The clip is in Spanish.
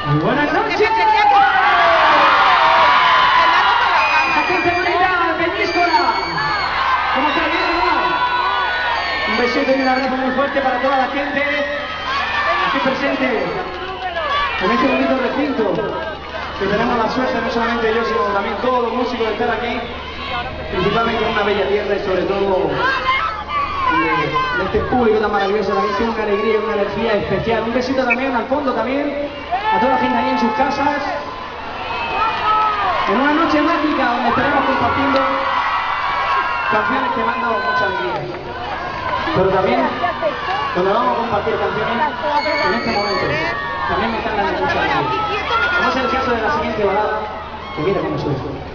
Muy buenas noches. La gente bonita, Peñíscola. ¿Cómo está? ¿Bien o no? Un besito y un abrazo muy fuerte para toda la gente aquí presente en este bonito recinto, que tenemos la suerte, no solamente yo, sino también todos los músicos de estar aquí, principalmente en una bella tierra y sobre todo de este público tan maravilloso. También tiene una alegría y una energía especial. Un besito también al fondo también a toda la gente ahí en sus casas, en una noche mágica donde estaremos compartiendo canciones que mandan mucha alegría, pero también donde vamos a compartir canciones en este momento también me están dando mucha alegría, como es el caso de la siguiente balada, que mira cómo suena.